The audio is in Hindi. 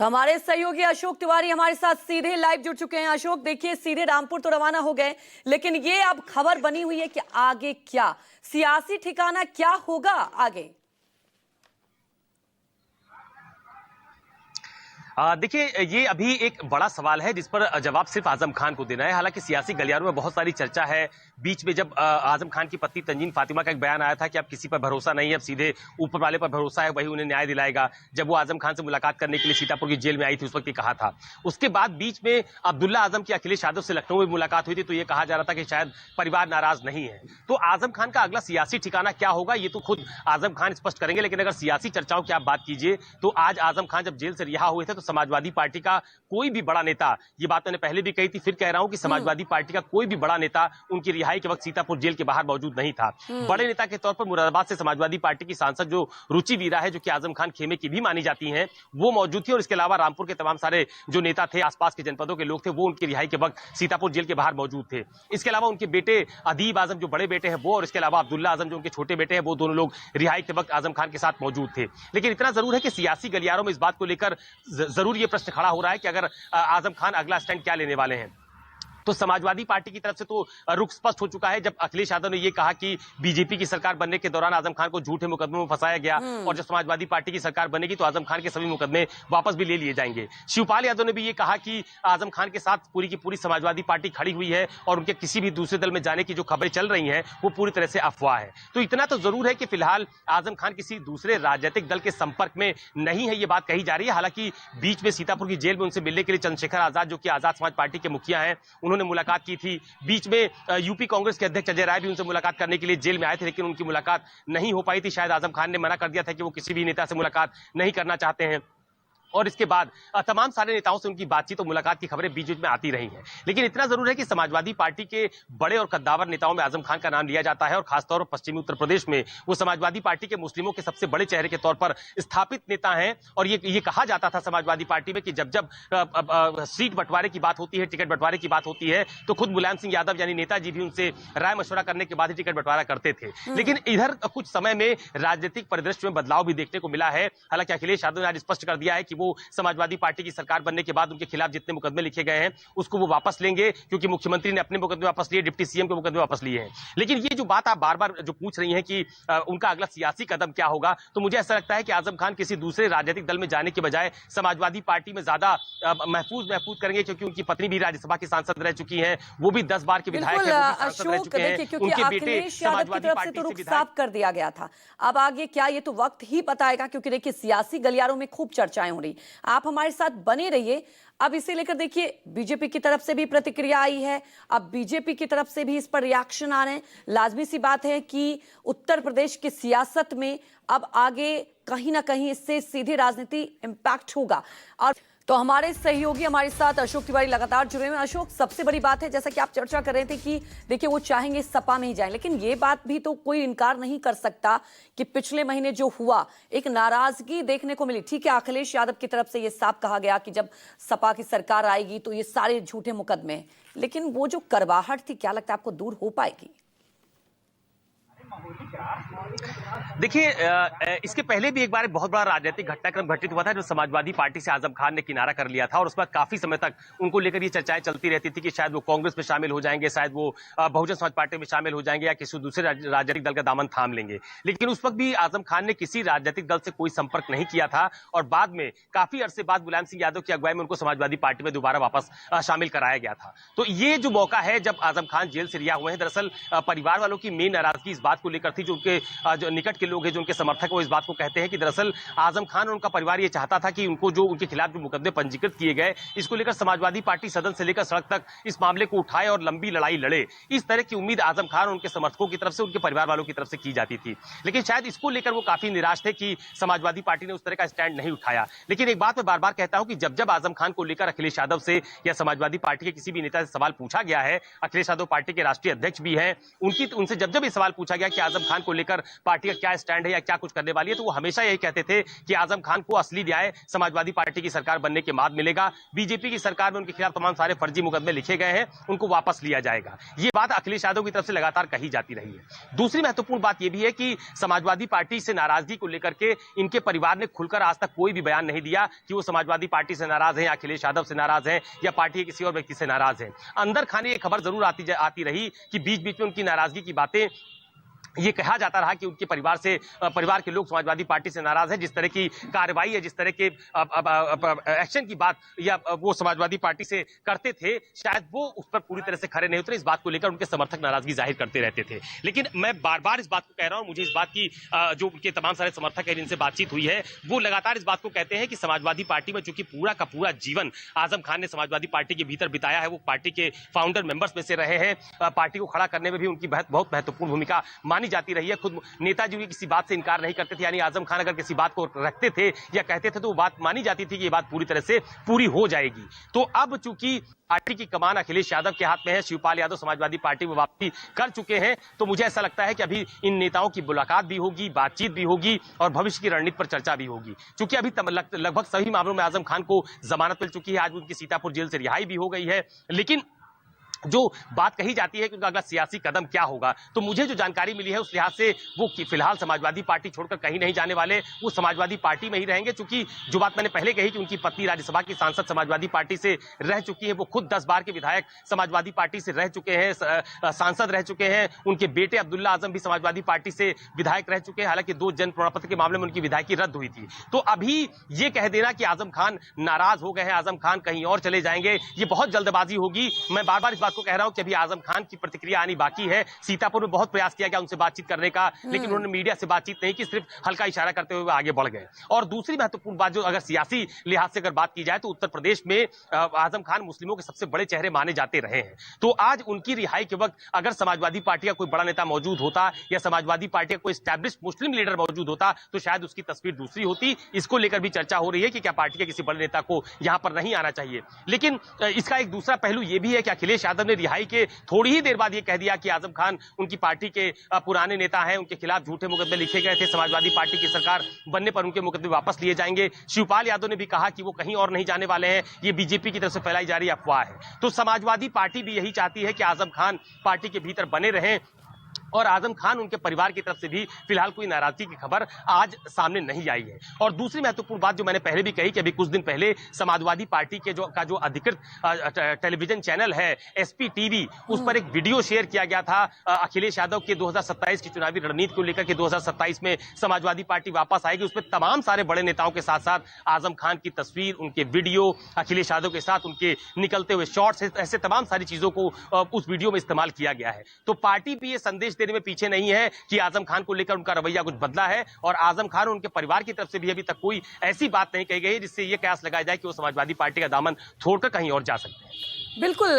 तो हमारे सहयोगी अशोक तिवारी हमारे साथ सीधे लाइव जुड़ चुके हैं। अशोक, देखिए सीधे रामपुर तो रवाना हो गए, लेकिन ये अब खबर बनी हुई है कि आगे क्या सियासी ठिकाना क्या होगा आगे। देखिए, ये अभी एक बड़ा सवाल है जिस पर जवाब सिर्फ आजम खान को देना है। हालांकि सियासी गलियारों में बहुत सारी चर्चा है। बीच में जब आजम खान की पत्नी तंजीन फातिमा का एक बयान आया था कि अब किसी पर भरोसा नहीं है, अब सीधे ऊपर वाले पर भरोसा है, वही उन्हें न्याय दिलाएगा। जब वो आजम खान से मुलाकात करने के लिए सीतापुर की जेल में आई थी, उस वक्त ये कहा था। उसके बाद बीच में अब्दुल्ला आजम की अखिलेश यादव से लखनऊ में मुलाकात हुई थी, तो ये कहा जा रहा था कि शायद परिवार नाराज नहीं है। तो आजम खान का अगला सियासी ठिकाना क्या होगा, ये तो खुद आजम खान स्पष्ट करेंगे। लेकिन अगर सियासी चर्चाओं की आप बात कीजिए तो आज आजम खान जब जेल से रिहा हुए थे तो समाजवादी पार्टी का कोई भी बड़ा नेता, ये बात मैंने पहले भी कही थी, फिर कह रहा हूं कि समाजवादी पार्टी का कोई भी बड़ा नेता उनकी रिहाई के वक्त सीतापुर जेल के बाहर मौजूद नहीं था। बड़े नेता के तौर पर मुरादाबाद से समाजवादी पार्टी की सांसद जो रुचि वीरा है, जो कि आजम खान खेमे की भी मानी जाती हैं, वो मौजूद थी। और इसके अलावा रामपुर के तमाम सारे जो नेता थे, आसपास के जनपदों के लोग थे, वो उनकी रिहाई के वक्त सीतापुर जेल के बाहर मौजूद थे। इसके अलावा उनके बेटे अदीब आजम जो बड़े बेटे हैं वो, और इसके अलावा अब्दुल्ला आजम जो उनके छोटे बेटे हैं, वो दोनों लोग रिहाई के वक्त आजम खान के साथ मौजूद थे। लेकिन इतना जरूर है कि सियासी गलियारों में इस बात को लेकर जरूर ये प्रश्न खड़ा हो रहा है कि अगर आजम खान अगला स्टैंड क्या लेने वाले हैं। तो समाजवादी पार्टी की तरफ से तो रुख स्पष्ट हो चुका है जब अखिलेश यादव ने यह कहा कि बीजेपी की सरकार बनने के दौरान आजम खान को झूठे मुकदमों में फंसाया गया, और जब समाजवादी पार्टी की सरकार बनेगी तो आजम खान के सभी मुकदमे वापस भी ले लिए जाएंगे। शिवपाल यादव ने भी ये कहा कि आजम खान के साथ पूरी की पूरी समाजवादी पार्टी खड़ी हुई है और उनके किसी भी दूसरे दल में जाने की जो खबरें चल रही हैं वो पूरी तरह से अफवाह है। तो इतना तो जरूर है कि फिलहाल आजम खान किसी दूसरे राजनीतिक दल के संपर्क में नहीं है, ये बात कही जा रही है। हालांकि बीच में सीतापुर की जेल में उनसे मिलने के लिए चंद्रशेखर आजाद, जो कि आजाद समाज पार्टी के मुखिया हैं, उन्होंने मुलाकात की थी। बीच में यूपी कांग्रेस के अध्यक्ष अजय राय भी उनसे मुलाकात करने के लिए जेल में आए थे, लेकिन उनकी मुलाकात नहीं हो पाई थी। शायद आजम खान ने मना कर दिया था कि वो किसी भी नेता से मुलाकात नहीं करना चाहते हैं। और इसके बाद तमाम सारे नेताओं से उनकी बातचीत और मुलाकात की खबरें बीच बीच में आती रही हैं। लेकिन इतना जरूर है कि समाजवादी पार्टी के बड़े और कद्दावर नेताओं में आजम खान का नाम लिया जाता है, और खासतौर पर पश्चिमी उत्तर प्रदेश में वो समाजवादी पार्टी के मुस्लिमों के सबसे बड़े चेहरे के तौर पर स्थापित नेता हैं। और ये कहा जाता था समाजवादी पार्टी में कि जब जब सीट बंटवारे की बात होती है, टिकट बंटवारे की बात होती है, तो खुद मुलायम सिंह यादव यानी नेताजी भी उनसे राय मशवरा करने के बाद ही टिकट बंटवारा करते थे। लेकिन इधर कुछ समय में राजनीतिक परिदृश्य में बदलाव भी देखने को मिला है। हालांकि अखिलेश यादव ने आज स्पष्ट कर दिया है कि वो समाजवादी पार्टी की सरकार बनने के बाद उनके खिलाफ जितने मुकदमे लिखे गए हैं उसको वो वापस लेंगे, क्योंकि मुख्यमंत्री ने अपने मुकदमे वापस लिए, डिप्टी सीएम के मुकदमे वापस लिए हैं। लेकिन ये जो बात आप बार बार जो पूछ रही हैं कि उनका अगला सियासी कदम क्या होगा, तो मुझे ऐसा लगता है कि आजम खान किसी दूसरे राजनीतिक दल में जाने के बजाय समाजवादी पार्टी में ज्यादा महफूज करेंगे, क्योंकि उनकी पत्नी भी राज्यसभा की सांसद रह चुकी है, वो भी 10 बार के विधायक हैं, सांसद रह चुके हैं, उनके बेटे समाजवादी पार्टी से विधायक। साफ कर दिया गया था, अब आगे क्या ये तो वक्त ही बताएगा, क्योंकि देखिए सियासी गलियारों में खूब चर्चाएं हो रही। आप हमारे साथ बने रहिए। अब इसे लेकर देखिए बीजेपी की तरफ से भी प्रतिक्रिया आई है, अब बीजेपी की तरफ से भी इस पर रिएक्शन आ रहे हैं। लाजमी सी बात है कि उत्तर प्रदेश की सियासत में अब आगे कहीं ना कहीं इससे सीधे राजनीति इंपैक्ट होगा। और तो हमारे सहयोगी हमारे साथ अशोक तिवारी लगातार जुड़े हुए हैं। अशोक, सबसे बड़ी बात है जैसा कि आप चर्चा कर रहे थे कि देखिए वो चाहेंगे सपा में ही जाएं, लेकिन ये बात भी तो कोई इनकार नहीं कर सकता कि पिछले महीने जो हुआ एक नाराजगी देखने को मिली। ठीक है, अखिलेश यादव की तरफ से ये साफ कहा गया कि जब सपा की सरकार आएगी तो ये सारे झूठे मुकदमे, लेकिन वो जो करवाहट थी, क्या लगता है आपको दूर हो पाएगी? देखिए, इसके पहले भी एक बार बहुत बड़ा राजनीतिक घटनाक्रम घटित हुआ था, जो समाजवादी पार्टी से आजम खान ने किनारा कर लिया था, और उस पर काफी समय तक उनको लेकर ये चर्चाएं चलती रहती थी कि शायद वो कांग्रेस में शामिल हो जाएंगे, शायद वो बहुजन समाज पार्टी में शामिल हो जाएंगे, या किसी दूसरे राजनीतिक दल का दामन थाम लेंगे। लेकिन उस वक्त भी आजम खान ने किसी राजनीतिक दल से कोई संपर्क नहीं किया था, और बाद में काफी अरसे बाद मुलायम सिंह यादव की अगुवाई में उनको समाजवादी पार्टी में दोबारा वापस शामिल कराया गया था। तो ये जो मौका है जब आजम खान जेल से रिहा हुए हैं, दरअसल परिवार वालों की मेन नाराजगी इस बात को लेकर थी, जो उनके जो निकट के लोग हैं, जो उनके समर्थक वो इस बात को कहते हैं कि दरअसल आजम खान और उनका परिवार ये चाहता था कि उनको जो उनके खिलाफ जो मुकदमे पंजीकृत किए गए, इसको लेकर समाजवादी पार्टी सदन से लेकर सड़क तक इस मामले को उठाए और लंबी लड़ाई लड़े। इस तरह की उम्मीद आजम खान और उनके समर्थकों की तरफ से, उनके परिवार वालों की तरफ से की जाती थी। लेकिन शायद इसको लेकर वो काफी निराश थे कि समाजवादी पार्टी ने उस तरह का स्टैंड नहीं उठाया। लेकिन एक बात मैं बार बार कहता हूं कि जब जब आजम खान को लेकर अखिलेश यादव से या समाजवादी पार्टी के किसी भी नेता से सवाल पूछा गया है, अखिलेश यादव पार्टी के राष्ट्रीय अध्यक्ष भी हैं, उनसे जब जब ये सवाल पूछा गया कि आजम खान को लेकर पार्टी का क्या स्टैंड है या क्या कुछ करने वाली है, तो वो हमेशा यही कहते थे कि आजम खान को असली न्याय समाजवादी पार्टी की सरकार बनने के बाद मिलेगा। बीजेपी की सरकार में उनके खिलाफ तमाम सारे फर्जी मुकदमे लिखे गए हैं, उनको वापस लिया जाएगा। ये बात अखिलेश यादव की तरफ से लगातार कही जाती रही है। दूसरी महत्वपूर्ण बात यह भी है कि समाजवादी पार्टी से नाराजगी को लेकर के इनके परिवार ने खुलकर आज तक कोई भी बयान नहीं दिया कि वो समाजवादी पार्टी से नाराज है, अखिलेश यादव से नाराज है या पार्टी के किसी और व्यक्ति से नाराज है। अंदर खाने ये खबर जरूर आती रही कि बीच बीच में उनकी नाराजगी की बातें ये कहा जाता रहा कि उनके परिवार के लोग समाजवादी पार्टी से नाराज हैं, जिस तरह की कार्रवाई है, जिस तरह के एक्शन की बात या वो समाजवादी पार्टी से करते थे, शायद वो उस पर पूरी तरह से खरे नहीं उतरे। इस बात को लेकर उनके समर्थक नाराजगी जाहिर करते रहते थे। लेकिन मैं बार बार इस बात को कह रहा हूं, मुझे इस बात की जो उनके तमाम सारे समर्थक है जिनसे बातचीत हुई है, वो लगातार इस बात को कहते हैं कि समाजवादी पार्टी में चूंकि पूरा का पूरा जीवन आजम खान ने समाजवादी पार्टी के भीतर बिताया है, वो पार्टी के फाउंडर मेंबर्स में से रहे हैं, पार्टी को खड़ा करने में भी उनकी बहुत महत्वपूर्ण भूमिका मानी जाती रही है। खुद नेताजी भी किसी बात से इनकार नहीं करते थे, यानी आजम खान अगर किसी बात को रखते थे या कहते थे तो वो बात मानी जाती थी कि ये बात पूरी तरह से पूरी हो जाएगी। तो अब चूंकि पार्टी की कमान अखिलेश यादव के हाथ में है, शिवपाल यादव समाजवादी पार्टी में वापसी कर चुके हैं, तो मुझे ऐसा लगता है कि अभी इन नेताओं की मुलाकात भी होगी, बातचीत भी होगी और भविष्य की रणनीति पर चर्चा भी होगी। चूंकि अभी लगभग सभी मामलों में आजम खान को जमानत मिल चुकी है, आज उनकी सीतापुर जेल से रिहाई भी हो गई है, लेकिन जो बात कही जाती है कि उनका अगला सियासी कदम क्या होगा, तो मुझे जो जानकारी मिली है उस लिहाज से वो फिलहाल समाजवादी पार्टी छोड़कर कहीं नहीं जाने वाले, वो समाजवादी पार्टी में ही रहेंगे। चूंकि जो बात मैंने पहले कही कि उनकी पत्नी राज्यसभा की सांसद समाजवादी पार्टी से रह चुकी है, वो खुद 10 बार के विधायक समाजवादी पार्टी से रह चुके हैं, सांसद रह चुके हैं। उनके बेटे अब्दुल्ला आजम भी समाजवादी पार्टी से विधायक रह चुके हैं, हालांकि 2 जन प्रमाण पत्र के मामले में उनकी विधायकी रद्द हुई थी। तो अभी ये कह देना कि आजम खान नाराज हो गए हैं, आजम खान कहीं और चले जाएंगे, ये बहुत जल्दबाजी होगी। मैं बार बार इस बात को कह रहा हूं कि अभी आजम खान की प्रतिक्रिया आनी बाकी है। सीतापुर में बहुत प्रयास किया गया उनसे बातचीत करने का, लेकिन उन्होंने मीडिया से बातचीत नहीं की, सिर्फ हल्का इशारा करते हुए आगे बढ़ गए। और दूसरी महत्वपूर्ण बात, जो अगर सियासी लिहाज से अगर बात की जाए, तो उत्तर प्रदेश में आजम खान मुस्लिमों के सबसे बड़े चेहरे माने जाते रहे हैं। तो आज उनकी रिहाई के वक्त अगर समाजवादी पार्टी का कोई बड़ा नेता मौजूद होता या समाजवादी पार्टी का कोई एस्टैब्लिश्ड मुस्लिम लीडर मौजूद होता, तो शायद उसकी तस्वीर दूसरी होती। इसको लेकर भी चर्चा हो रही है कि क्या पार्टी के किसी बड़े नेता को यहां पर नहीं आना चाहिए। लेकिन इसका एक दूसरा पहलू यह भी है कि अखिलेश यादव ने रिहाई के थोड़ी ही देर बाद यह कह दिया कि आजम खान उनकी पार्टी के पुराने नेता हैं, उनके खिलाफ झूठे मुकदमे लिखे गए थे, समाजवादी पार्टी की सरकार बनने पर उनके मुकदमे वापस लिए जाएंगे। शिवपाल यादव ने भी कहा कि वो कहीं और नहीं जाने वाले हैं, ये बीजेपी की तरफ से फैलाई जा रही अफवाह है। तो समाजवादी पार्टी भी यही चाहती है कि आजम खान पार्टी के भीतर बने रहें, और आजम खान उनके परिवार की तरफ से भी फिलहाल कोई नाराजगी की खबर आज सामने नहीं आई है। और दूसरी महत्वपूर्ण बात जो मैंने पहले भी कही कि अभी कुछ दिन पहले समाजवादी पार्टी के जो अधिकृत टेलीविजन चैनल है एसपी टीवी, उस पर एक वीडियो शेयर किया गया था अखिलेश यादव के 2027 की चुनावी रणनीति को लेकर के 2027 में समाजवादी पार्टी वापस आएगी। उसमें तमाम सारे बड़े नेताओं के साथ साथ आजम खान की तस्वीर, उनके वीडियो, अखिलेश यादव के साथ उनके निकलते हुए शॉर्ट्स, ऐसे तमाम सारी चीजों को उस वीडियो में इस्तेमाल किया गया है। तो पार्टी भी ये संदेश देने में पीछे नहीं है कि आजम खान को लेकर उनका रवैया कुछ बदला है, और आजम खान और उनके परिवार की तरफ से भी अभी तक कोई ऐसी बात नहीं कही गई है जिससे यह कयास लगाया जाए कि वो समाजवादी पार्टी का दामन छोड़कर कहीं और जा सकते हैं। बिल्कुल।